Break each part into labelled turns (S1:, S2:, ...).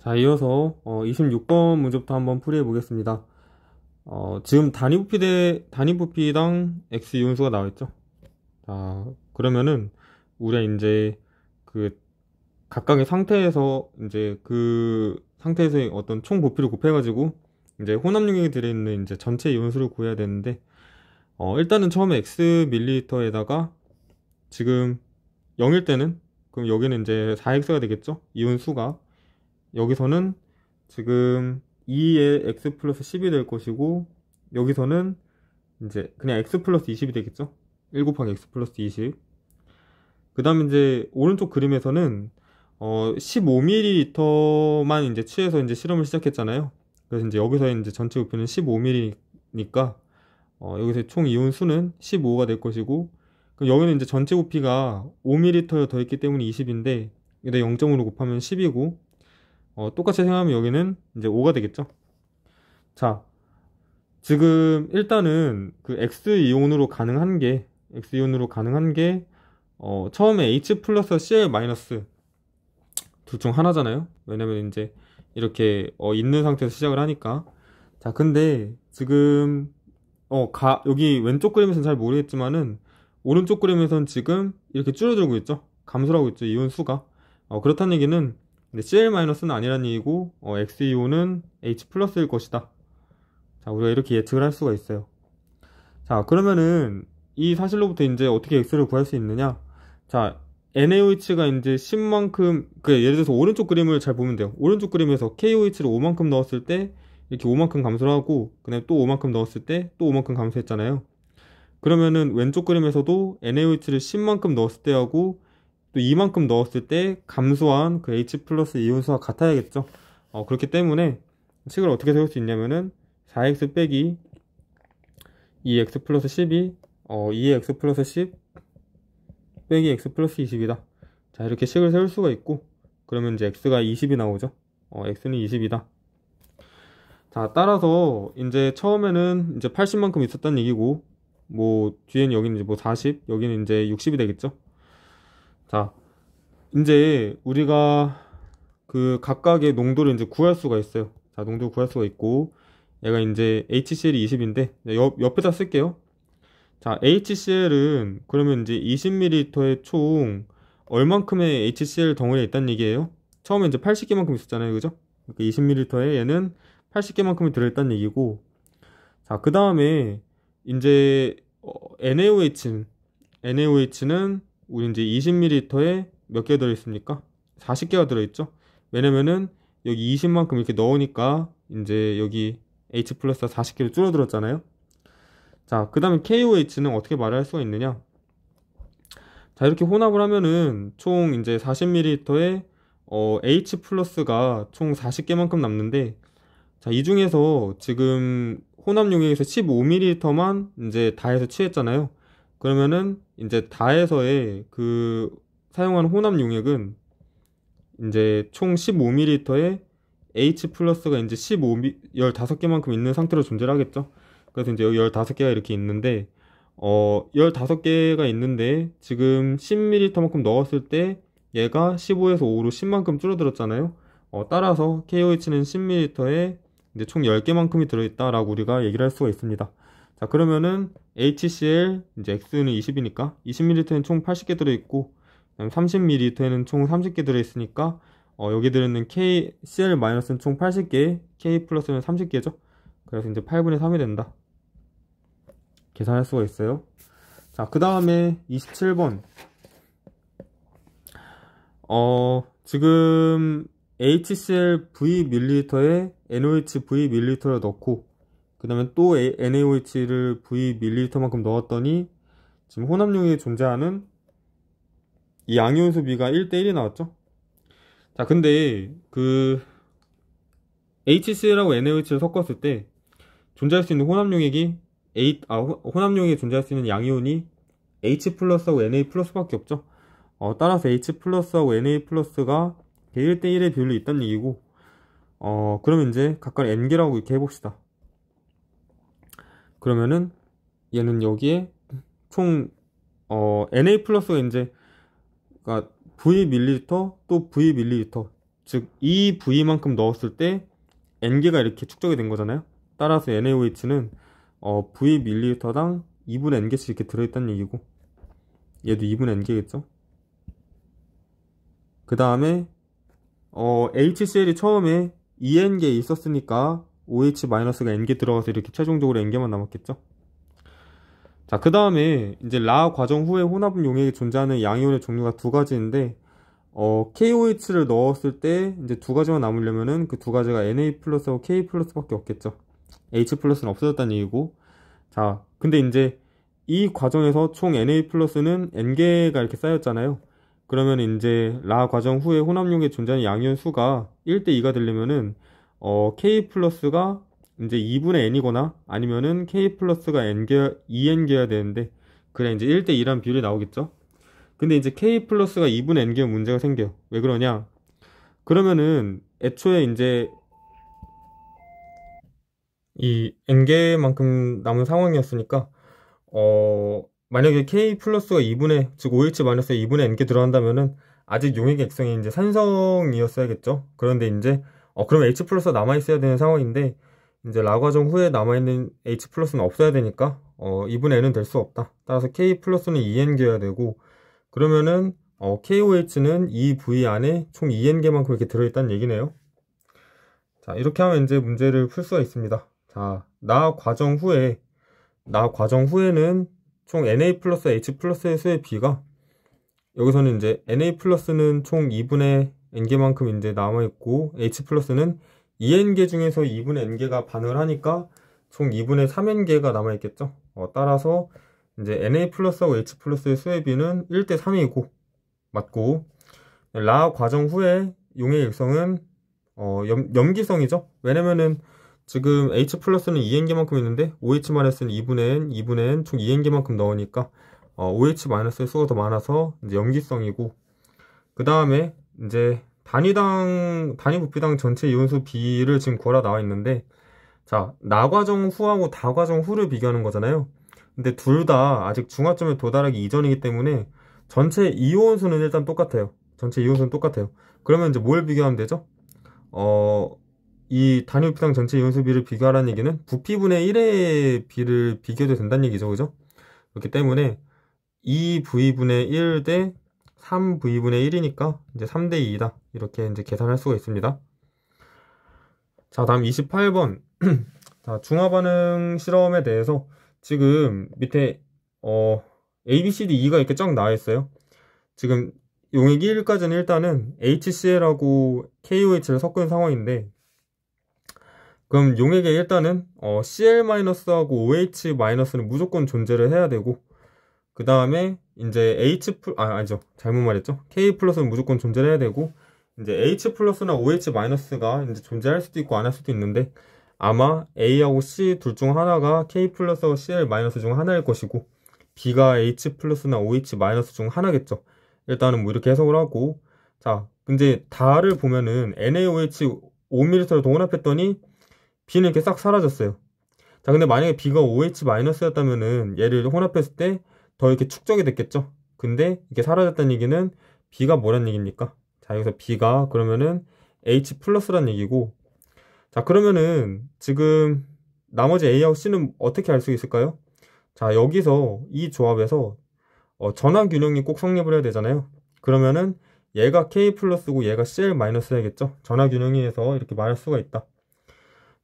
S1: 자, 이어서 26번 문제부터 한번 풀이해 보겠습니다. 지금 단위부피당 x 이온수가 나와 있죠. 자, 그러면은 우리가 이제 그 각각의 상태에서 이제 그 상태에서의 어떤 총 부피를 곱해가지고 이제 혼합 용액에 들어있는 이제 전체 이온수를 구해야 되는데, 일단은 처음에 x 밀리리터에다가 지금 0일 때는, 그럼 여기는 이제 4x가 되겠죠, 이온수가. 여기서는 지금 2의 x 플러스 10이 될 것이고, 여기서는 이제 그냥 x 플러스 20이 되겠죠. 1 곱하기 x 플러스 20. 그 다음에 이제 오른쪽 그림에서는 15ml만 이제 취해서 이제 실험을 시작했잖아요. 그래서 이제 여기서 이제 전체 부피는 15ml니까 여기서 총 이온 수는 15가 될 것이고, 그럼 여기는 이제 전체 부피가 5ml 더 있기 때문에 20인데 여기다 0.5로 곱하면 10이고, 똑같이 생각하면 여기는 이제 5가 되겠죠. 자, 지금 일단은 그 X이온으로 가능한 게 처음에 H 플러스 Cl 마이너스 둘 중 하나잖아요. 왜냐면 이제 이렇게 있는 상태에서 시작을 하니까. 자, 근데 지금 여기 왼쪽 그림에서는 잘 모르겠지만은 오른쪽 그림에서는 지금 이렇게 줄어들고 있죠. 감소를 하고 있죠, 이온 수가. 그렇다는 얘기는 Cl-는 아니란 얘기고, X이온은 H 플러스일 것이다. 자, 우리가 이렇게 예측을 할 수가 있어요. 자, 그러면은 이 사실로부터 이제 어떻게 X를 구할 수 있느냐? 자, NaOH가 이제 10만큼, 예를 들어서 오른쪽 그림을 잘 보면 돼요. 오른쪽 그림에서 KOH를 5만큼 넣었을 때 이렇게 5만큼 감소를 하고, 그다음에 또 5만큼 넣었을 때 또 5만큼 감소했잖아요. 그러면은 왼쪽 그림에서도 NaOH를 10만큼 넣었을 때 하고 또 이만큼 넣었을 때 감소한 그 H 플러스 이온수와 같아야겠죠. 그렇기 때문에 식을 어떻게 세울 수 있냐면은 4x 빼기 2x 플러스 10이 2의 x 플러스 10 빼기 x 플러스 20이다. 자, 이렇게 식을 세울 수가 있고, 그러면 이제 x가 20이 나오죠. x는 20이다. 자, 따라서 이제 처음에는 이제 80만큼 있었다는 얘기고, 뭐 뒤에는 여기는 이제 뭐 40, 여기는 이제 60이 되겠죠. 자, 이제 우리가 그 각각의 농도를 이제 구할 수가 있어요. 자, 농도를 구할 수가 있고, 얘가 이제 HCl이 20인데 옆에다 쓸게요. 자, HCl은 그러면 이제 20ml에 총 얼만큼의 HCl 덩어리가 있다는 얘기예요. 처음에 이제 80개만큼 있었잖아요, 그죠? 그러니까 20ml에 얘는 80개만큼이 들어있다는 얘기고, 자, 그 다음에 이제 NaOH는 우리 이제 20ml에 몇 개 들어있습니까? 40개가 들어있죠. 왜냐면은 여기 20만큼 이렇게 넣으니까 이제 여기 H 플러스가 40개로 줄어들었잖아요. 자, 그 다음에 KOH는 어떻게 말할 수가 있느냐? 자, 이렇게 혼합을 하면은 총 이제 40ml에 H 플러스가 총 40개만큼 남는데, 자, 이 중에서 지금 혼합 용액에서 15ml만 이제 다해서 취했잖아요. 그러면은 이제 다해서의 그 사용한 혼합 용액은 이제 총 15ml에 H 플러스가 이제 15개만큼 있는 상태로 존재를 하겠죠. 그래서 이제 여기 15개가 이렇게 있는데, 15개가 있는데 지금 10ml만큼 넣었을 때 얘가 15에서 5로 10만큼 줄어들었잖아요. 따라서 KOH는 10ml에 이제 총 10개만큼이 들어있다라고 우리가 얘기를 할 수가 있습니다. 자, 그러면은 HCl, 이제 X는 20이니까 20ml에는 총 80개 들어있고, 30ml에는 총 30개 들어있으니까 여기 들어있는 CL-는 총 80개, K 플러스는 30개죠. 그래서 이제 8분의 3이 된다. 계산할 수가 있어요. 자, 그 다음에 27번. 지금 HCl V 밀리리터에 NaOH V 밀리리터를 넣고, 그 다음에 또 NaOH를 V 밀리리터만큼 넣었더니 지금 혼합 용액에 존재하는 이 양이온수 비가 1대1이 나왔죠. 자, 근데 그 HCl하고 NaOH를 섞었을 때 존재할 수 있는 혼합 용액이 혼합 용액에 존재할 수 있는 양이온이 H 플러스하고 Na 플러스밖에 없죠. 따라서 H 플러스하고 Na 플러스가 1대1의 비율로 있다는 얘기고, 그러면 이제 각각 N개라고 이렇게 해봅시다. 그러면은 얘는 여기에 총 Na 플러스가 이제, 그러니까 V 밀리리터 또 V 밀리리터 즉 이 부위만큼 넣었을 때 N개가 이렇게 축적이 된 거잖아요. 따라서 NaOH는 V 밀리리터당 2분의 N개씩 이렇게 들어있다는 얘기고, 얘도 2분의 N개겠죠. 그 다음에 HCl이 처음에 2N개 있었으니까 OH-가 N개 들어가서 이렇게 최종적으로 N개만 남았겠죠. 자, 그 다음에 이제 라 과정 후에 혼합 용액에 존재하는 양이온의 종류가 두 가지인데, KOH를 넣었을 때 이제 두 가지만 남으려면은 그 두 가지가 Na 플러스하고 K 플러스밖에 없겠죠. H 플러스는 없어졌다는 얘기고. 자, 근데 이제 이 과정에서 총 Na 플러스는 N개가 이렇게 쌓였잖아요. 그러면 이제 라 과정 후에 혼합 용액에 존재하는 양이온 수가 1대2가 되려면은 K 플러스가 이제 2분의 N이거나 아니면은 K 플러스가 N개, 2N개여야 되는데, 그래 이제 1대2란 비율이 나오겠죠. 근데 이제 K 플러스가 2분의 N개의 문제가 생겨요. 왜 그러냐? 그러면은 애초에 이제 이 N개만큼 남은 상황이었으니까 만약에 K 플러스가 2분의, 즉 OH 마이너스 2분의 N개 들어간다면은 아직 용액의 액성이 이제 산성이었어야겠죠. 그런데 이제 그러면 H 플러스가 남아있어야 되는 상황인데, 이제 라 과정 후에 남아있는 H 플러스는 없어야 되니까 2분의 N은 될 수 없다. 따라서 K 플러스는 2N개여야 되고, 그러면은 KOH는 이 부위 안에 총 2N개만큼 이렇게 들어있다는 얘기네요. 자, 이렇게 하면 이제 문제를 풀 수가 있습니다. 자, 나 과정 후에는 총 Na 플러스 H 플러스의 수의 비가, 여기서는 이제 Na 플러스는 총 2분의 N개만큼 이제 남아있고, H 플러스는 2N개 중에서 2분의 N개가 반응을 하니까 총 2분의 3N개가 남아있겠죠. 따라서 이제 Na 플러스하고 H 플러스의 수의 비는 1대3이고, 맞고, 라 과정 후에 용의 액성은 염기성이죠. 왜냐면은 지금 H 플러스는 2N개만큼 있는데 OH 마이너스는 2분의 N 총 2N개만큼 넣으니까 OH 마이너스의 수가 더 많아서 이제 염기성이고, 그 다음에 이제 단위 부피당 전체 이온수 비를 지금 구하라 나와 있는데, 자, 나과정 후하고 다과정 후를 비교하는 거잖아요. 근데 둘 다 아직 중화점에 도달하기 이전이기 때문에 전체 이온수는 일단 똑같아요. 전체 이온수는 똑같아요. 그러면 이제 뭘 비교하면 되죠? 이 단위 부피당 전체 이온수 비를 비교하라는 얘기는 부피분의 1의 비를 비교해도 된다는 얘기죠. 그죠? 그렇기 때문에 2V분의 1 대 3V분의 1이니까 이제 3대 2다. 이렇게 이제 계산할 수가 있습니다. 자, 다음 28번. 자, 중화반응 실험에 대해서 지금 밑에 A, B, C, D, E가 이렇게 쫙 나와 있어요. 지금 용액 1까지는 일단은 HCl하고 KOH를 섞은 상황인데, 그럼 용액에 일단은 Cl-하고 OH-는 무조건 존재를 해야 되고, 그 다음에 이제 아니죠, 잘못 말했죠. K 플러스는 무조건 존재를 해야 되고, 이제 H 플러스나 OH-가 이제 존재할 수도 있고 안 할 수도 있는데, 아마 A하고 C 둘 중 하나가 K 플러스와 Cl 마이너스 중 하나일 것이고, B가 H 플러스나 OH 마이너스 중 하나겠죠. 일단은 뭐 이렇게 해석을 하고, 자, 근데 다를 보면은 NaOH 5ml를 동원합했더니 B는 이렇게 싹 사라졌어요. 자, 근데 만약에 B가 OH 마이너스였다면은 얘를 혼합했을 때 더 이렇게 축적이 됐겠죠. 근데 이게 사라졌다는 얘기는 B가 뭐란 얘기입니까? 자, 여기서 B가 그러면은 H 플러스란 얘기고, 자, 그러면은 지금 나머지 A하고 C는 어떻게 알 수 있을까요? 자, 여기서 이 조합에서 전화균형이 꼭 성립을 해야 되잖아요. 그러면은 얘가 K 플러스고 얘가 Cl 마이너스 해야겠죠. 전화균형에서 이렇게 말할 수가 있다.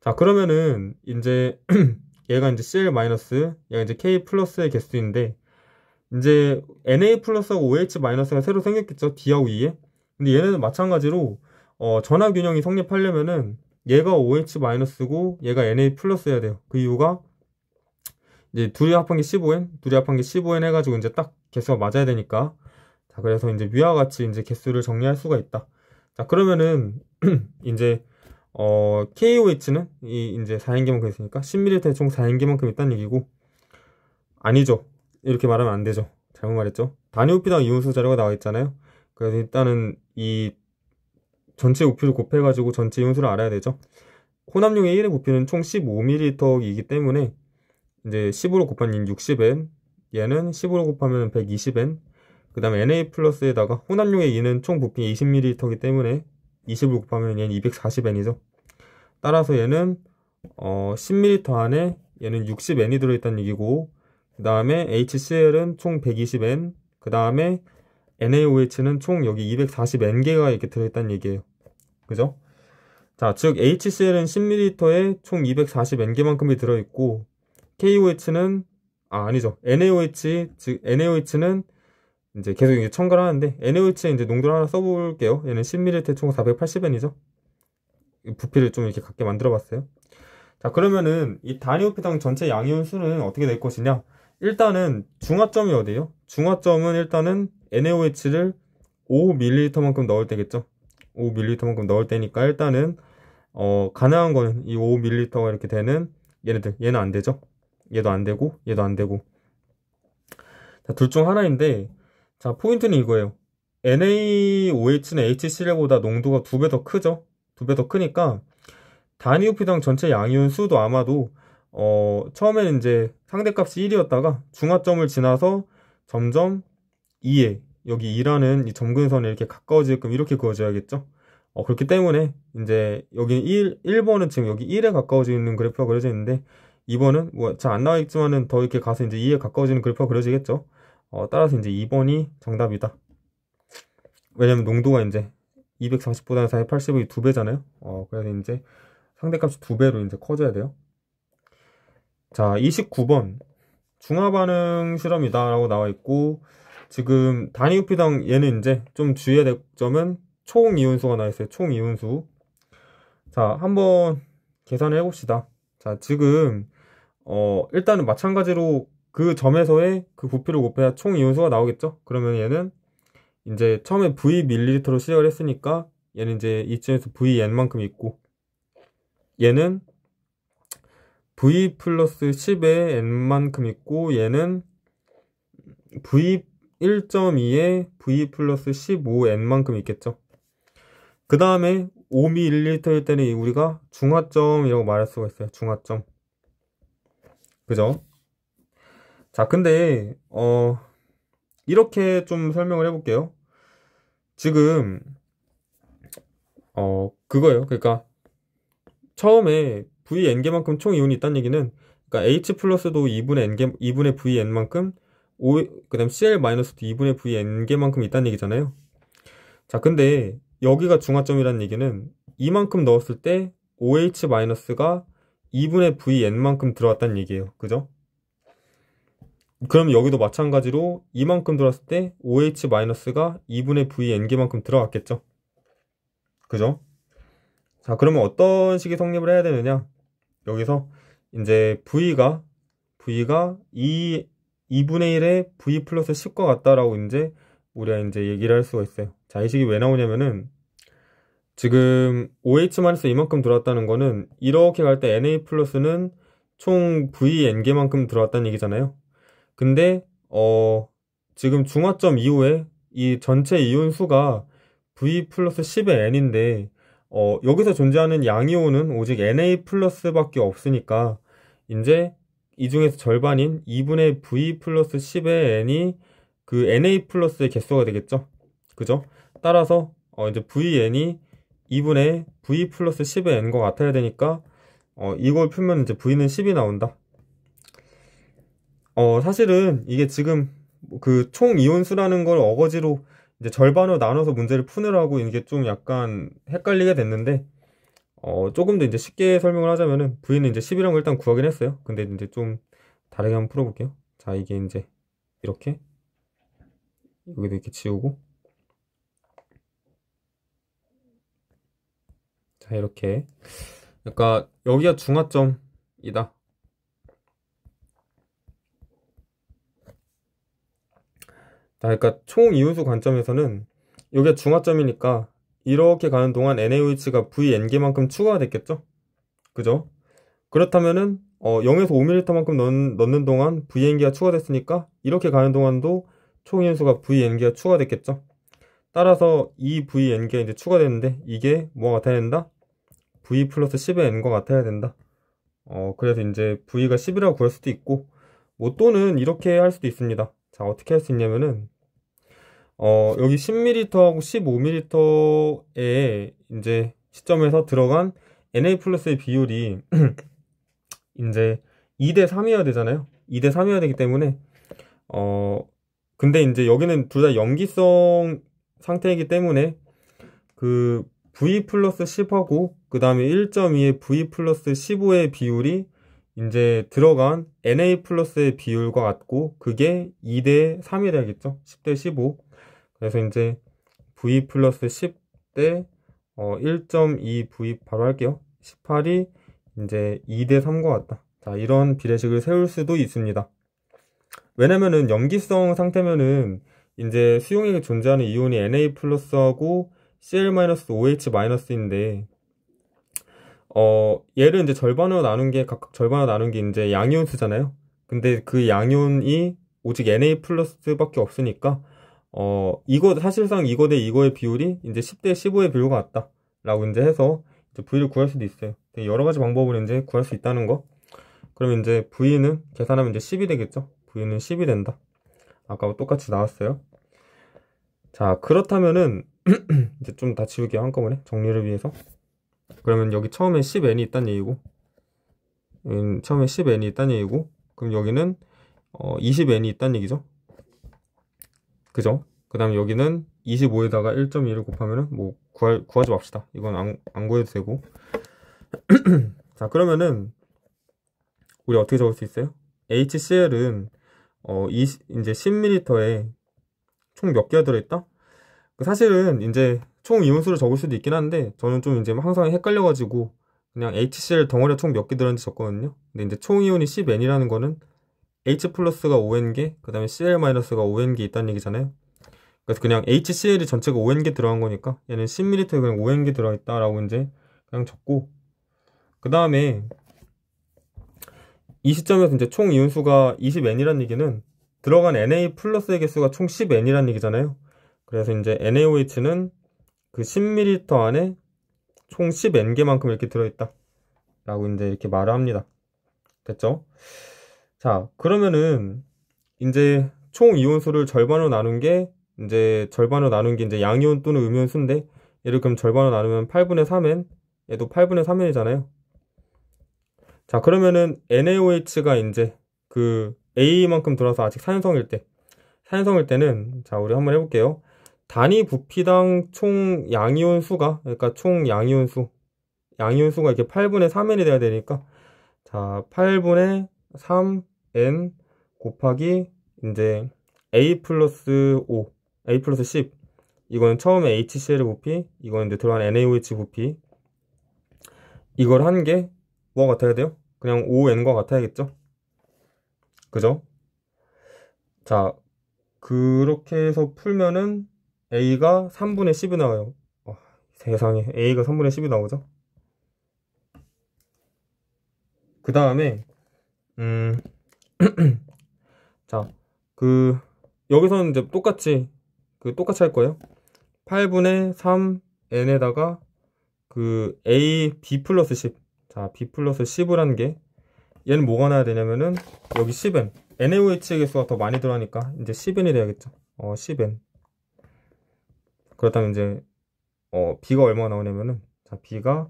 S1: 자, 그러면은 이제 얘가 이제 Cl 마이너스, 얘가 이제 K 플러스의 개수인데, 이제 Na 플러스하고 OH 마이너스가 새로 생겼겠죠. D하고 E에. 근데 얘네는 마찬가지로 전화균형이 성립하려면은 얘가 OH 마이너스고 얘가 Na 플러스 해야 돼요. 그 이유가 이제 둘이 합한 게 15N 해가지고 이제 딱 개수가 맞아야 되니까. 자, 그래서 이제 위와 같이 이제 개수를 정리할 수가 있다. 자, 그러면은 이제 KOH는 이제 4N개만큼 있으니까 10ml에 총 4N개만큼 있다는 얘기고, 아니죠. 이렇게 말하면 안 되죠. 잘못 말했죠. 단위 부피당 이온수 자료가 나와 있잖아요. 그래서 일단은 이 전체 부피를 곱해가지고 전체 이온수를 알아야 되죠. 혼합용의 1의 부피는 총 15ml이기 때문에 이제 15로 곱하면 60N, 얘는 15로 곱하면 120N, 그 다음에 Na 플러스에다가 혼합용의 2는 총 부피 20ml이기 때문에 20을 곱하면 얘는 240N이죠. 따라서 얘는 10ml 안에 얘는 60N이 들어있다는 얘기고, 그 다음에 HCl은 총 120N, 그 다음에 NaOH는 총 여기 240N개가 이렇게 들어있다는 얘기예요. 그죠? 자, 즉 HCl은 10ml에 총 240N개만큼이 들어있고, KOH는 아니죠. NaOH, 즉 NaOH는 이제 계속 이제 첨가를 하는데, NaOH의 이제 농도를 하나 써볼게요. 얘는 10ml에 총 480N이죠. 부피를 좀 이렇게 갖게 만들어 봤어요. 자, 그러면은 이 단위호피당 전체 양이온 수는 어떻게 될 것이냐? 일단은 중화점이 어디예요? 중화점은 일단은 NaOH를 5ml만큼 넣을 때겠죠. 5ml만큼 넣을 때니까 일단은 가능한 거는 이 5ml가 이렇게 되는 얘네들. 얘는 안 되죠. 얘도 안 되고 얘도 안 되고. 자, 둘 중 하나인데, 자, 포인트는 이거예요. NaOH는 HCl보다 농도가 2배 더 크죠. 2배 더 크니까 단위호피당 전체 양이온 수도 아마도 처음에는 이제 상대값이 1이었다가 중화점을 지나서 점점 2에 여기 2라는 이 점근선에 이렇게 가까워지게끔 이렇게 그어줘야겠죠. 그렇기 때문에 이제 여기 1번은 지금 여기 1에 가까워지는 그래프가 그려져 있는데, 2번은 뭐 잘 안 나와 있지만은 더 이렇게 가서 이제 2에 가까워지는 그래프가 그려지겠죠. 따라서 이제 2번이 정답이다. 왜냐면 농도가 이제 240보다는 480이 2배잖아요. 그래서 이제 상대값이 2배로 이제 커져야 돼요. 자, 29번. 중화반응 실험이다 라고 나와 있고, 지금 단위호피당 얘는 이제 좀 주의해야 될 점은 총 이온수가 나와 있어요. 총 이온수. 자, 한번 계산을 해봅시다. 자, 지금 일단은 마찬가지로 그 점에서의 그 부피를 곱해야 총 이온수가 나오겠죠. 그러면 얘는 이제 처음에 V ml로 시작을 했으니까 얘는 이제 이쯤에서 VN만큼 있고, 얘는 V 플러스 10에 N만큼 있고, 얘는 V 1.2에 V 플러스 15N만큼 있겠죠. 그 다음에 5ml일 때는 우리가 중화점이라고 말할 수가 있어요. 중화점. 그죠? 자, 근데 이렇게 좀 설명을 해볼게요. 지금 그거예요. 그러니까 처음에 VN개만큼 총 이온이 있다는 얘기는, 그러니까 H 플러스도 2분의 VN만큼, 그 다음 CL-도 2분의 VN개만큼 있다는 얘기잖아요. 자, 근데 여기가 중화점이라는 얘기는 이만큼 넣었을 때 OH-가 2분의 VN만큼 들어왔다는 얘기예요. 그죠? 그럼 여기도 마찬가지로 이만큼 들어왔을 때 OH-가 2분의 VN개만큼 들어갔겠죠. 그죠? 자, 그러면 어떤 식의 성립을 해야 되느냐? 여기서 이제 V가 2분의 1의 V 플러스 10과 같다라고 이제 우리가 이제 얘기를 할 수가 있어요. 자, 이 식이 왜 나오냐면은, 지금 OH- 이만큼 들어왔다는 거는 이렇게 갈 때 Na 플러스는 총 VN개만큼 들어왔다는 얘기잖아요. 근데 지금 중화점 이후에 이 전체 이온 수가 V 플러스 10의 N인데, 여기서 존재하는 양이온은 오직 Na 플러스 밖에 없으니까 이제 이 중에서 절반인 2분의 V 플러스 10의 N이 그 Na 플러스의 개수가 되겠죠. 그죠? 따라서 이제 VN이 2분의 V 플러스 10의 N과 같아야 되니까 이걸 풀면 이제 V는 10이 나온다. 사실은 이게 지금 그 총 이온수라는 걸 어거지로 이제 절반으로 나눠서 문제를 푸느라고 이게 좀 약간 헷갈리게 됐는데, 조금 더 이제 쉽게 설명을 하자면은 V는 이제 10이라는 걸 일단 구하긴 했어요. 근데 이제 좀 다르게 한번 풀어볼게요. 자, 이게 이제 이렇게 여기도 이렇게 지우고, 자, 이렇게, 그러니까 여기가 중화점이다. 그러니까 총 이온수 관점에서는 여기가 중화점이니까 이렇게 가는 동안 NaOH가 VN개만큼 추가가 됐겠죠? 그죠? 그렇다면은 0에서 5ml만큼 넣는 동안 VN개가 추가됐으니까 이렇게 가는 동안도 총 이온수가 VN개가 추가됐겠죠? 따라서 이 VN개가 이제 추가됐는데 이게 뭐가 같아야 된다? V 플러스 10의 N과 같아야 된다. 그래서 이제 V가 10이라고 구할 수도 있고, 뭐 또는 이렇게 할 수도 있습니다. 자, 어떻게 할 수 있냐면은 여기 10ml하고 15ml의 이제 시점에서 들어간 Na 플러스의 비율이 이제 2대 3이어야 되잖아요. 2대 3이어야 되기 때문에 근데 이제 여기는 둘 다 염기성 상태이기 때문에 그 V 플러스 10하고 그 다음에 1.2의 V 플러스 15의 비율이 이제 들어간 Na 플러스의 비율과 같고 그게 2대 3이 되겠죠. 10대 15. 그래서 이제 V 플러스 10대 1.2V 바로 할게요. 18이 이제 2대 3과 같다. 자, 이런 비례식을 세울 수도 있습니다. 왜냐면은 염기성 상태면은 이제 수용액에 존재하는 이온이 Na 플러스하고 Cl-OH-인데 얘를 이제 절반으로 나눈 게 각각 절반으로 나눈 게 이제 양이온수잖아요. 근데 그 양이온이 오직 Na 플러스밖에 없으니까 이거 사실상 이거 대 이거의 비율이 이제 10대 15의 비율과 같다 라고 이제 해서 이제 V를 구할 수도 있어요. 여러 가지 방법으로 이제 구할 수 있다는 거. 그러면 이제 V는 계산하면 이제 10이 되겠죠. V는 10이 된다. 아까와 똑같이 나왔어요. 자, 그렇다면은 이제 좀 다 지울게요. 한꺼번에 정리를 위해서. 그러면 여기 처음에 10n이 있다는 얘기고 처음에 10n이 있다는 얘기고 그럼 여기는 20n이 있다는 얘기죠. 그죠? 그 다음에 여기는 25에다가 1.2를 곱하면은 뭐 구하지 맙시다. 이건 안 구해도 되고. 자, 그러면은 우리 어떻게 적을 수 있어요? HCl은 이제 10ml에 총 몇 개가 들어있다? 사실은 이제 총 이온수를 적을 수도 있긴 한데 저는 좀 이제 항상 헷갈려가지고 그냥 HCl 덩어리가 총 몇 개 들었는지 적거든요. 근데 이제 총 이온이 10n이라는 거는 H 플러스가 5n개, 그 다음에 Cl 마이너스가 5n개 있다는 얘기잖아요. 그래서 그냥 HCl이 전체가 5n개 들어간 거니까 얘는 10ml에 그냥 5n개 들어있다라고 이제 그냥 적고 그 다음에 이 시점에서 이제 총 이온수가 20n이라는 얘기는 들어간 Na 플러스의 개수가 총 10n이라는 얘기잖아요. 그래서 이제 NaOH는 그 10ml 안에 총 10n개만큼 이렇게 들어있다 라고 이제 이렇게 말을 합니다. 됐죠? 자, 그러면은 이제 총 이온수를 절반으로 나눈 게 이제 양이온 또는 음이온수인데 얘를 그럼 절반으로 나누면 8분의 3n, 얘도 8분의 3n이잖아요. 자, 그러면은 NaOH가 이제 그 A만큼 들어서 아직 산성일 때는 자, 우리 한번 해볼게요. 단위 부피당 총 양이온 수가, 그러니까 총 양이온수가 이렇게 8분의 3n이 돼야 되니까, 자, 8분의 3n 곱하기, 이제, a 플러스 5, a 플러스 10. 이거는 처음에 HCl 부피, 이거는 이제 들어간 NaOH 부피. 이걸 한 게, 뭐가 같아야 돼요? 그냥 5n과 같아야겠죠? 그죠? 자, 그렇게 해서 풀면은, A가 3분의 10이 나와요. 세상에 A가 3분의 10이 나오죠. 그 다음에 자, 여기서는 이제 똑같이 할 거예요. 8분의 3n에다가 A, B 플러스 10. 자, B 플러스 10을 한 게 얘는 뭐가 나야 되냐면은 여기 10n NaOH의 개수가 더 많이 들어가니까 이제 10n이 돼야겠죠. 10n. 그렇다면 이제 B가 얼마가 나오냐면은 자, B가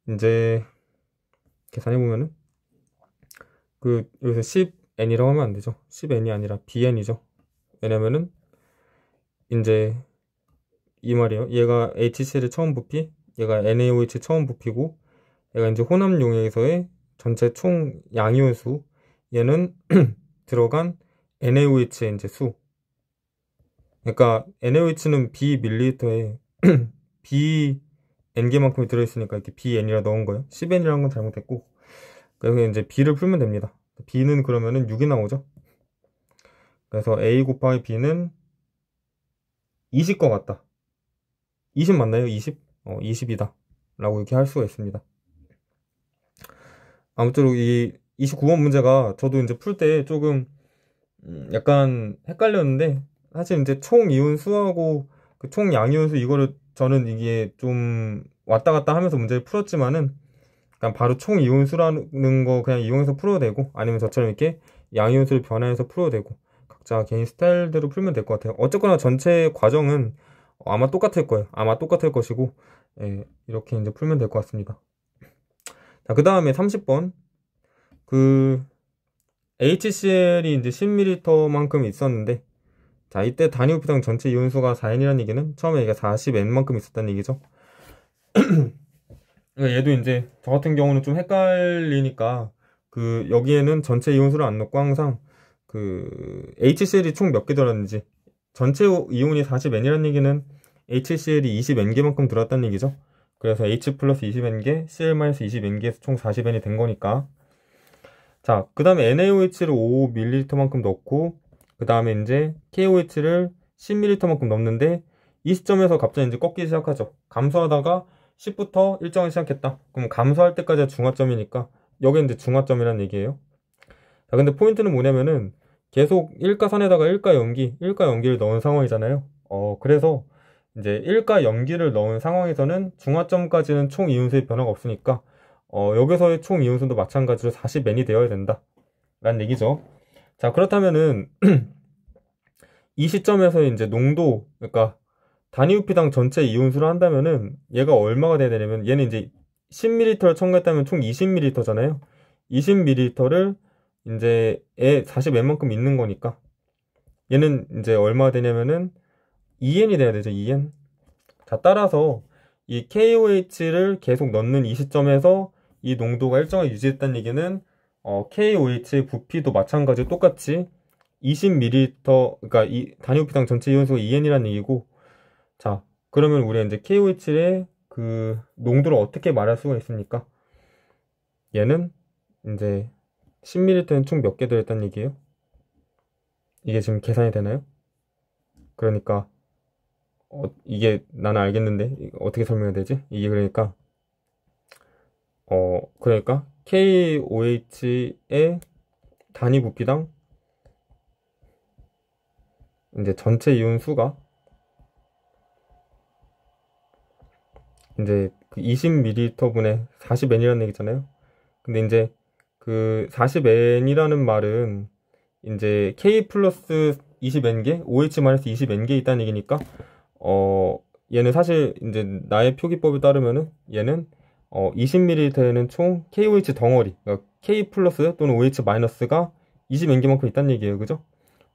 S1: 이제 계산해보면은 여기서 10n이라고 하면 안 되죠. 10n이 아니라 bn이죠. 왜냐면은 이제 이 말이에요. 얘가 HCl 처음 부피, 얘가 NaOH 처음 부피고 얘가 이제 혼합용액에서의 전체 총 양이온수, 얘는 들어간 NaOH의 이제 수. 그러니까 NaOH는 B ml에 B n개만큼이 들어있으니까 이렇게 BN이라 넣은 거예요. 10n이라는 건 잘못했고, 그래서 이제 B를 풀면 됩니다. B는 그러면은 6이 나오죠. 그래서 A 곱하기 B는 20것 같다. 20 맞나요? 20? 20이다 라고 이렇게 할 수가 있습니다. 아무쪼록 이 29번 문제가 저도 이제 풀 때 조금 약간 헷갈렸는데, 사실 이제 총 이온수하고 그 총 양이온수 이거를 저는 이게 좀 왔다 갔다 하면서 문제를 풀었지만은 그냥 바로 총 이온수라는 거 그냥 이용해서 풀어도 되고, 아니면 저처럼 이렇게 양이온수를 변화해서 풀어도 되고, 각자 개인 스타일대로 풀면 될 것 같아요. 어쨌거나 전체 과정은 아마 똑같을 거예요. 아마 똑같을 것이고, 예, 이렇게 이제 풀면 될 것 같습니다. 자, 그 다음에 30번. 그, HCl이 이제 10ml만큼 있었는데, 자, 이때 단위부피당 전체 이온수가 4N이라는 얘기는 처음에 얘가 40N만큼 있었다는 얘기죠. 얘도 이제 저 같은 경우는 좀 헷갈리니까 그 여기에는 전체 이온수를 안 넣고 항상 그 HCl이 총 몇 개 들었는지, 전체 이온이 40N이라는 얘기는 HCl이 20N개만큼 들었다는 얘기죠. 그래서 H 플러스 20N개, Cl 마이너스 20N개에서 총 40N이 된 거니까. 자, 그 다음에 NaOH를 5ml만큼 넣고, 그 다음에 이제 KOH를 10ml만큼 넣는데, 이 시점에서 갑자기 이제 꺾이기 시작하죠. 감소하다가 10부터 일정하기 시작했다. 그럼 감소할 때까지가 중화점이니까, 여기 이제 중화점이라는 얘기예요. 자, 근데 포인트는 뭐냐면은, 계속 1가 산에다가 1가 연기를 넣은 상황이잖아요. 그래서 이제 1가 연기를 넣은 상황에서는 중화점까지는 총 이온수의 변화가 없으니까, 여기서의 총 이온수도 마찬가지로 40N이 되어야 된다 라는 얘기죠. 자, 그렇다면은 이 시점에서 이제 농도, 그러니까 단위부피당 전체 이온수를 한다면은 얘가 얼마가 돼야 되냐면, 얘는 이제 10ml를 첨가했다면 총 20ml잖아요. 20ml를 이제 40N만큼 있는 거니까 얘는 이제 얼마가 되냐면은 2N이 돼야 되죠. 2N. 자, 따라서 이 KOH를 계속 넣는 이 시점에서 이 농도가 일정하게 유지했다는 얘기는 KOH의 부피도 마찬가지로 똑같이 20ml, 그러니까 이 단위부피당 전체 이온수가 2N이라는 얘기고, 자, 그러면 우리가 이제 KOH의 그 농도를 어떻게 말할 수가 있습니까? 얘는 이제 10ml는 총 몇 개 들어있다는 얘기예요? 이게 지금 계산이 되나요? 그러니까 이게 나는 알겠는데 이거 어떻게 설명해야 되지? 이게 그러니까 KOH의 단위 부피당 이제 전체 이온 수가 이제 그 20ml분의 40N이라는 얘기잖아요. 근데 이제 그 40N이라는 말은 이제 K 플러스 20N개, OH 마이너스 20N개 있다는 얘기니까 얘는 사실 이제 나의 표기법에 따르면은 얘는 20ml에는 총 KOH 덩어리, 그러니까 K 플러스 또는 OH 마이너스가 20N개만큼 있다는 얘기예요. 그죠?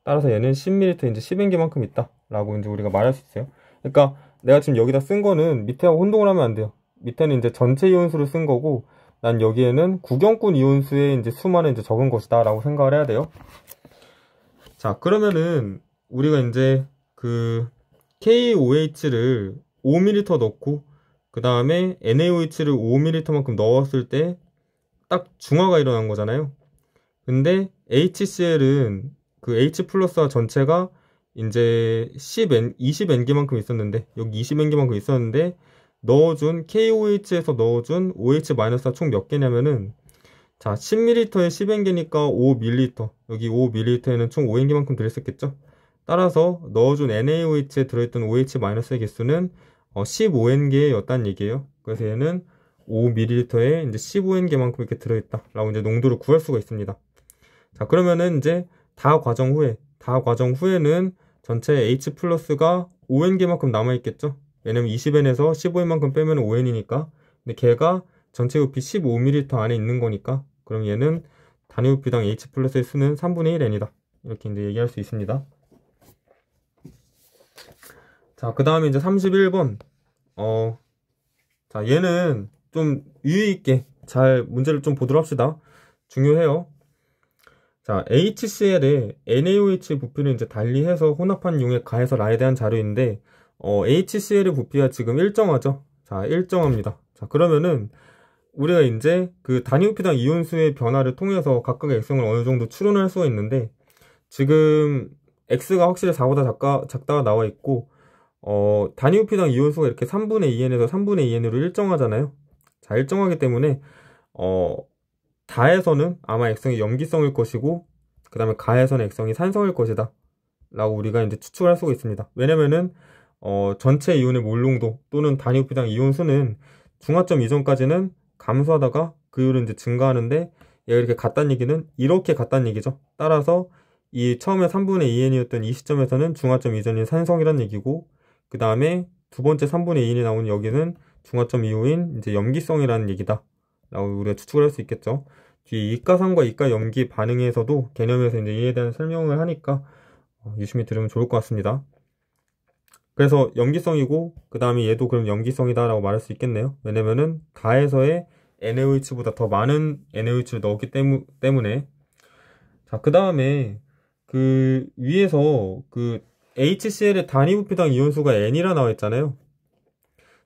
S1: 따라서 얘는 10ml 이제 10N개만큼 있다 라고 이제 우리가 말할 수 있어요. 그러니까 내가 지금 여기다 쓴 거는 밑에하고 혼동을 하면 안 돼요. 밑에는 이제 전체 이온수를 쓴 거고, 난 여기에는 구경꾼 이온수의 이제 수만을 이제 적은 것이다 라고 생각을 해야 돼요. 자, 그러면은 우리가 이제 그 KOH를 5ml 넣고 그 다음에 NaOH를 5ml만큼 넣었을 때 딱 중화가 일어난 거잖아요. 근데 HCl은 그 H 플러스와 전체가 이제 20N개만큼 있었는데, 여기 20N개만큼 있었는데 넣어준 KOH에서 넣어준 OH-가 총 몇 개냐면은, 자, 10ml에 10N개니까 5ml, 여기 5ml에는 총 5N개만큼 들어있었겠죠. 따라서 넣어준 NaOH에 들어있던 OH-의 개수는 15N개였다는 얘기예요. 그래서 얘는 5ml에 이제 15N개만큼 이렇게 들어있다 라고 이제 농도를 구할 수가 있습니다. 자, 그러면은 이제 다 과정 후에는 전체 H 플러스가 5N개만큼 남아있겠죠. 왜냐면 20N에서 15N만큼 빼면 5N이니까. 근데 걔가 전체 부피 15ml 안에 있는 거니까, 그럼 얘는 단위 부피당 H 플러스의 수는 3분의 1N이다. 이렇게 이제 얘기할 수 있습니다. 자, 그 다음에 이제 31번. 자, 얘는 좀 유의있게 잘 문제를 좀 보도록 합시다. 중요해요. 자, HCl에 NaOH 부피를 이제 달리해서 혼합한 용에 가해서 라에 대한 자료인데, HCl의 부피가 지금 일정하죠? 자, 일정합니다. 자, 그러면은 우리가 이제 그 단위 부피당 이온수의 변화를 통해서 각각의 액성을 어느 정도 추론할 수가 있는데, 지금 X가 확실히 4보다 작다가 나와 있고, 단위 부피당 이온수가 이렇게 3분의 2N에서 3분의 2N으로 일정하잖아요. 자, 일정하기 때문에 다에서는 아마 액성이 염기성일 것이고, 그 다음에 가에서는 액성이 산성일 것이다 라고 우리가 이제 추측을 할 수가 있습니다. 왜냐면은 전체 이온의 몰농도 또는 단위 부피당 이온수는 중화점 이전까지는 감소하다가 그 이후로 이제 증가하는데, 얘가 이렇게 같다는 얘기는 이렇게 같다는 얘기죠. 따라서 이 처음에 3분의 2n이었던 이 시점에서는 중화점 이전인 산성이란 얘기고, 그 다음에 두 번째 3분의 2n이 나오는 여기는 중화점 이후인 이제 염기성이라는 얘기다 라고 우리가 추측을 할 수 있겠죠. 뒤 이가상과 이가염기 반응에서도 개념에서 이제 이에 대한 설명을 하니까 유심히 들으면 좋을 것 같습니다. 그래서 염기성이고, 그 다음에 얘도 그럼 염기성이다 라고 말할 수 있겠네요. 왜냐면은 가에서의 NaOH보다 더 많은 NaOH를 넣었기 때문에. 자, 그 다음에 그 위에서 그 HCl의 단위 부피당 이온수가 N이라 나와 있잖아요.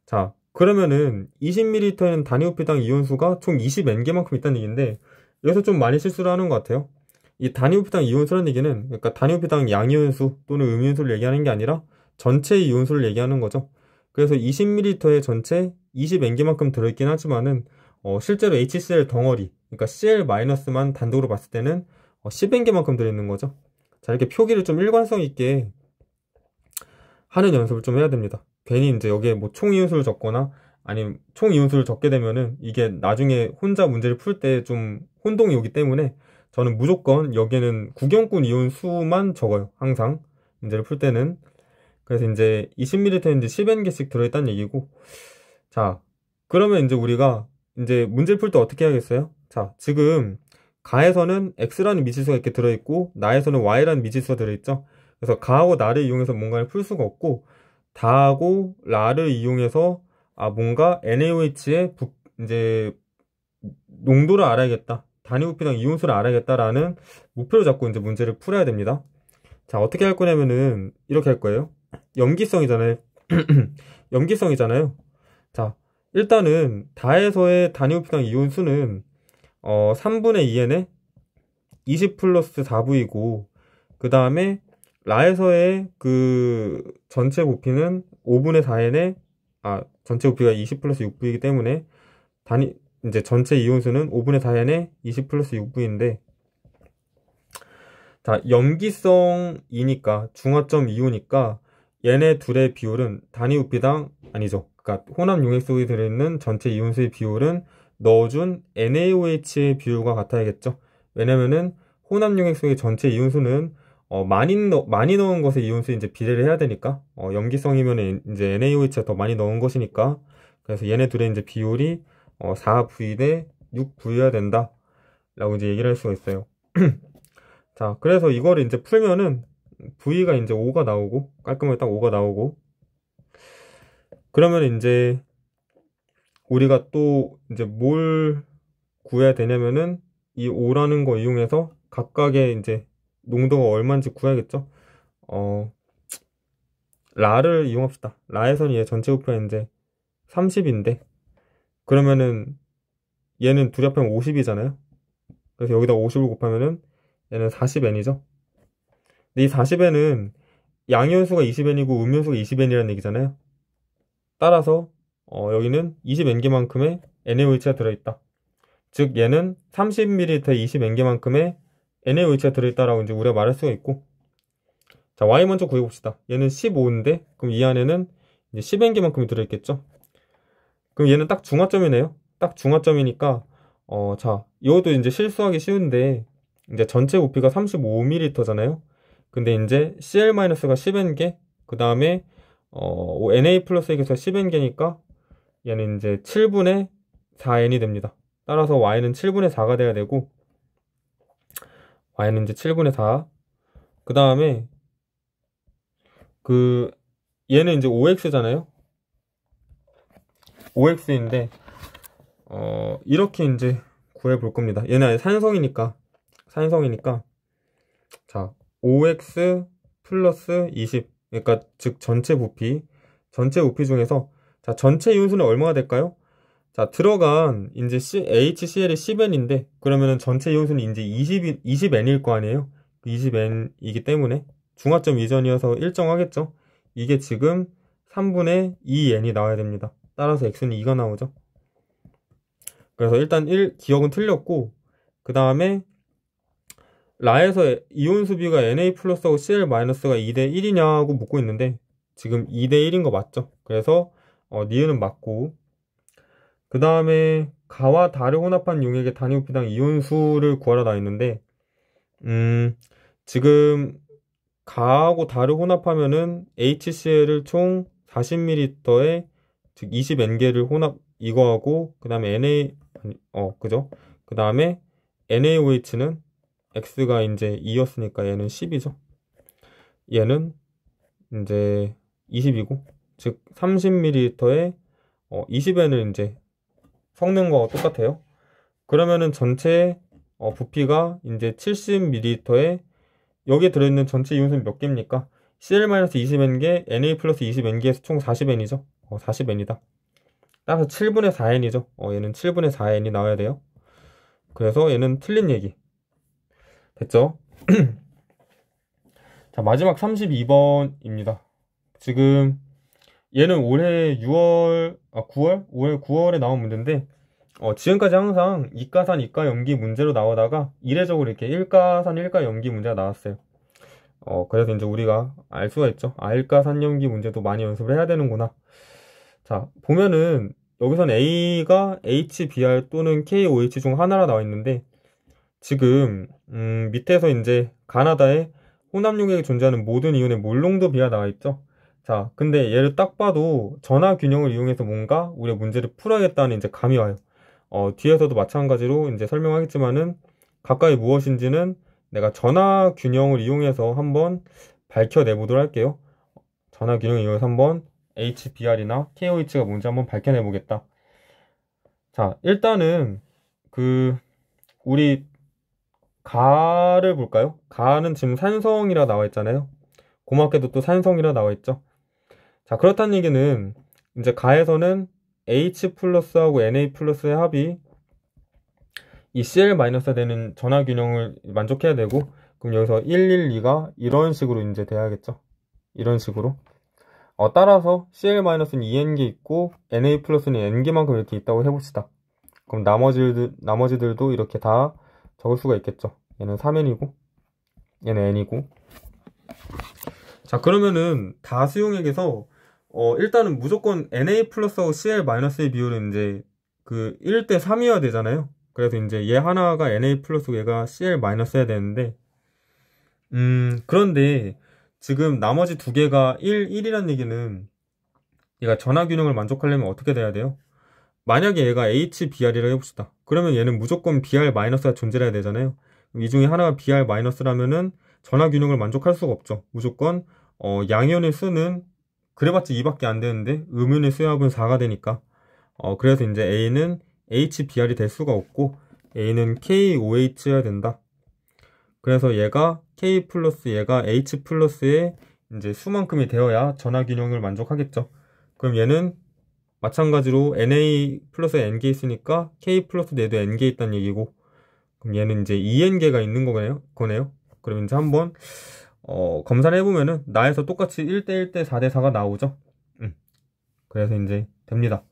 S1: 자, 그러면은 20ml에는 단위 부피당 이온수가 총 20N개만큼 있다는 얘기인데, 여기서 좀 많이 실수를 하는 것 같아요. 이 단위 부피당 이온수라는 얘기는, 그러니까 단위 부피당 양이온수 또는 음이온수를 얘기하는 게 아니라 전체 이온수를 얘기하는 거죠. 그래서 20ml에 전체 20N개만큼 들어있긴 하지만은 실제로 HCl 덩어리, 그러니까 Cl-만 단독으로 봤을 때는 10N개만큼 들어있는 거죠. 자, 이렇게 표기를 좀 일관성 있게 하는 연습을 좀 해야 됩니다. 괜히 이제 여기에 뭐 총 이온수를 적거나 아니면 총 이온수를 적게 되면은 이게 나중에 혼자 문제를 풀 때 좀 혼동이 오기 때문에 저는 무조건 여기에는 구경꾼 이온수만 적어요. 항상 문제를 풀 때는. 그래서 이제 20ml에 이제 10N개씩 들어있다는 얘기고. 자, 그러면 이제 우리가 이제 문제를 풀 때 어떻게 해야겠어요? 자, 지금 가에서는 X라는 미지수가 이렇게 들어있고 나에서는 Y라는 미지수가 들어있죠. 그래서 가하고 나를 이용해서 뭔가를 풀 수가 없고, 다하고 라를 이용해서 뭔가 NaOH의 이제 농도를 알아야겠다, 단위 부피당 이온수를 알아야겠다라는 목표를 잡고 이제 문제를 풀어야 됩니다. 자, 어떻게 할 거냐면은 이렇게 할 거예요. 염기성이잖아요. 염기성이잖아요. 자, 일단은 다에서의 단위 부피당 이온수는 3분의 2n에 20 플러스 4V이고, 그 다음에 라에서의 그 전체 부피는 5분의 4n에 전체 부피가 20 플러스 6V이기 때문에 이제 전체 이온수는 5분의 4n에 20 플러스 6V인데, 자, 염기성이니까 중화점 이오니까 얘네 둘의 비율은 단위 부피당 아니죠. 그러니까 혼합 용액 속에 들어있는 전체 이온수의 비율은 넣어준 NaOH의 비율과 같아야겠죠. 왜냐면은 혼합 용액 속의 전체 이온수는 많이 넣은 것의 이온수 이제 비례를 해야 되니까, 염기성이면 이제 NaOH가 더 많이 넣은 것이니까. 그래서 얘네 둘의 이제 비율이 4V 대 6V여야 된다 라고 이제 얘기를 할 수가 있어요. 자, 그래서 이거를 이제 풀면은 V가 이제 5가 나오고, 깔끔하게 딱 5가 나오고, 그러면 이제 우리가 또 이제 뭘 구해야 되냐면은 이 5라는 거 이용해서 각각의 이제 농도가 얼마인지 구해야겠죠. 라를 이용합시다. 라에서는 얘 전체 부피가 이제 30인데, 그러면은 얘는 둘이 합하면 50이잖아요. 그래서 여기다 50을 곱하면은 얘는 40N이죠. 근데 이 40N은 양이온수가 20N이고 음이온수가 20N이라는 얘기잖아요. 따라서 여기는 20N개만큼의 NaOH가 들어있다. 즉 얘는 30ml에 20N개만큼의 NaOH가 들어있다라고 이제 우리가 말할 수가 있고. 자, Y 먼저 구해봅시다. 얘는 15인데 그럼 이 안에는 이제 10N개만큼이 들어있겠죠. 그럼 얘는 딱 중화점이네요. 딱 중화점이니까 자, 이것도 이제 실수하기 쉬운데, 이제 전체 부피가 35ml잖아요. 근데 이제 Cl-가 10N개, 그 다음에 Na 플러스에서 10N개니까 얘는 이제 7분의 4N이 됩니다. 따라서 Y는 7분의 4가 돼야 되고, Y는 이제 7분의 4. 그 다음에 얘는 이제 OX잖아요. OX인데 이렇게 이제 구해볼 겁니다. 얘는 산성이니까 자, OX 플러스 20, 그러니까 즉 전체 부피 중에서, 자, 전체 이온수는 얼마가 될까요? 자, 들어간 이제 HCl이 10N인데 그러면은 전체 이온수는 이제 20N일 거 아니에요. 20N이기 때문에 중화점 이전이어서 일정하겠죠. 이게 지금 3분의 2N이 나와야 됩니다. 따라서 X는 2가 나오죠. 그래서 일단 기억은 틀렸고, 그 다음에 라에서 이온수 비가 Na 플러스하고 Cl 마이너스가 2대 1이냐고 묻고 있는데 지금 2대 1인 거 맞죠? 그래서 니은은 맞고, 그 다음에 가와 다를 혼합한 용액의 단위 부피당 이온수를 구하러 나와 있는데, 지금 가하고 다를 혼합하면은 HCl을 총 40ml에 즉 20N개를 혼합 이거하고 그 다음에 그죠? 그 다음에 NaOH는 X가 이제 2였으니까 얘는 10이죠. 얘는 이제 20이고 즉 30ml에 20N을 이제 섞는 거와 똑같아요. 그러면은 전체 부피가 이제 70ml에 여기에 들어있는 전체 이온수는 몇 개입니까? Cl-20N개, Na 플러스 20N개에서 총 40N이죠. 40N이다. 따라서 7분의 4N이죠. 얘는 7분의 4N이 나와야 돼요. 그래서 얘는 틀린 얘기. 됐죠? 자, 마지막 32번입니다. 지금 얘는 올해 9월? 올해 9월에 나온 문제인데 지금까지 항상 이가산, 이가염기 문제로 나오다가 이례적으로 이렇게 일가산, 일가염기 문제가 나왔어요. 그래서 이제 우리가 알 수가 있죠. 일가산염기 문제도 많이 연습을 해야 되는구나. 자, 보면은 여기선 A가 HBr 또는 KOH 중 하나라 나와 있는데 지금 밑에서 이제 가나다에 혼합용액에 존재하는 모든 이온의 몰농도 비가 나와 있죠. 자, 근데 얘를 딱 봐도 전하 균형을 이용해서 뭔가 우리가 문제를 풀어야겠다는 이제 감이 와요. 뒤에서도 마찬가지로 이제 설명하겠지만은 각각이 무엇인지는 내가 전하 균형을 이용해서 한번 밝혀내 보도록 할게요. 전하 균형을 이용해서 한번 HBr이나 KOH가 뭔지 한번 밝혀내 보겠다. 자, 일단은 우리 가를 볼까요? 가는 지금 산성이라 나와 있잖아요. 고맙게도 또 산성이라 나와 있죠. 자, 그렇다는 얘기는 이제 가에서는 H 플러스하고 Na 플러스의 합이 이 Cl-에 되는 전하균형을 만족해야 되고, 그럼 여기서 112가 이런 식으로 이제 돼야겠죠. 이런 식으로. 따라서 Cl-는 2N개 있고 Na 플러스는 N개만큼 이렇게 있다고 해봅시다. 그럼 나머지들도 이렇게 다 적을 수가 있겠죠. 얘는 3N이고 얘는 N이고. 자, 그러면은 다수용액에서 일단은 무조건 Na 플러스하고 Cl-의 비율은 이제 1대 3이어야 되잖아요. 그래서 이제 얘 하나가 Na 플러스고 얘가 Cl-여야 되는데 그런데 지금 나머지 두 개가 1이란 얘기는 얘가 전하균형을 만족하려면 어떻게 돼야 돼요? 만약에 얘가 HBr이라고 해봅시다. 그러면 얘는 무조건 Br-가 존재해야 되잖아요. 이 중에 하나가 Br-라면은 전하균형을 만족할 수가 없죠. 무조건 양이온의 수는 그래봤자 2밖에 안 되는데 음이온의 수합은 4가 되니까 그래서 이제 A는 HBr이 될 수가 없고 A는 KOH여야 된다. 그래서 얘가 K 플러스 얘가 H 플러스의 이제 수만큼이 되어야 전하균형을 만족하겠죠. 그럼 얘는 마찬가지로 Na 플러스 N개 있으니까 K 플러스 얘도 N개 있다는 얘기고, 그럼 얘는 이제 2N개가 있는 거네요. 그럼 이제 한번 검사를 해보면은 나에서 똑같이 1대 1대 4대 4가 나오죠. 그래서 이제 됩니다.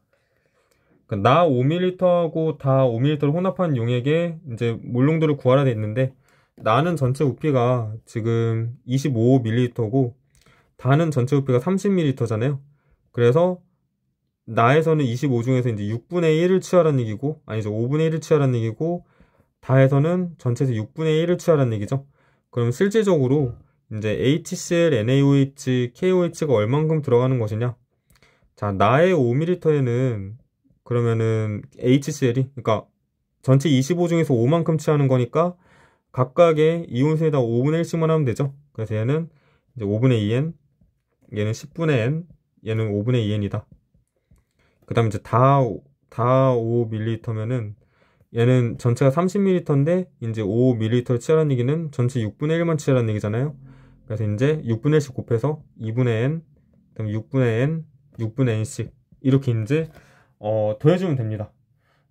S1: 그러니까 나 5ml하고 다 5ml를 혼합한 용액에 이제 몰농도를 구하라 돼 있는데, 나는 전체 부피가 지금 25ml고 다는 전체 부피가 30ml잖아요. 그래서 나에서는 25 중에서 이제 6분의 1을 취하라는 얘기고, 아니죠, 5분의 1을 취하라는 얘기고, 다에서는 전체에서 6분의 1을 취하라는 얘기죠. 그럼 실질적으로 이제 HCl, NaOH, KOH가 얼만큼 들어가는 것이냐? 자, 나의 5ml에는 그러면은 HCl이, 그러니까 전체 25 중에서 5만큼 취하는 거니까 각각의 이온수에다 5분의 1씩만 하면 되죠. 그래서 얘는 이제 5분의 2n, 얘는 10분의 n, 얘는 5분의 2n이다. 그 다음에 이제 다 5ml면은 얘는 전체가 30ml인데 이제 5ml를 취하라는 얘기는 전체 6분의 1만 취하라는 얘기잖아요. 그래서 이제 6분의 1씩 곱해서 2분의 n, 그다음 6분의 n, 6분의 n씩 이렇게 이제 더해주면 됩니다.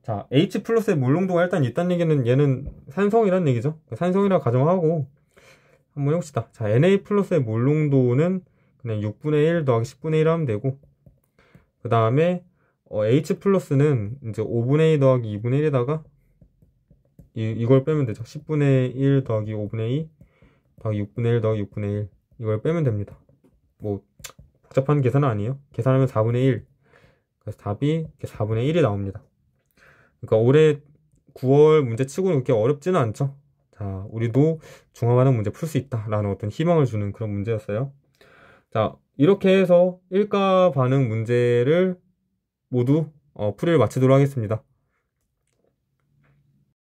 S1: 자, H 플러스의 몰농도가 일단 있다는 얘기는 얘는 산성이라는 얘기죠. 산성이라고 가정하고 한번 해봅시다. 자, Na 플러스의 몰농도는 그냥 6분의 1 더하기 10분의 1 하면 되고, 그 다음에 H 플러스는 이제 5분의 2 더하기 2분의 1에다가 이걸 빼면 되죠. 10분의 1 더하기 5분의 2 더하기 6분의 1 더하기 6분의 1 이걸 빼면 됩니다. 뭐 복잡한 계산은 아니에요. 계산하면 4분의 1. 그래서 답이 이렇게 4분의 1이 나옵니다. 그러니까 올해 9월 문제 치고는 그렇게 어렵지는 않죠. 자, 자, 우리도 중화 반응 문제 풀 수 있다라는 어떤 희망을 주는 그런 문제였어요. 자, 이렇게 해서 일가 반응 문제를 모두 풀이를 마치도록 하겠습니다.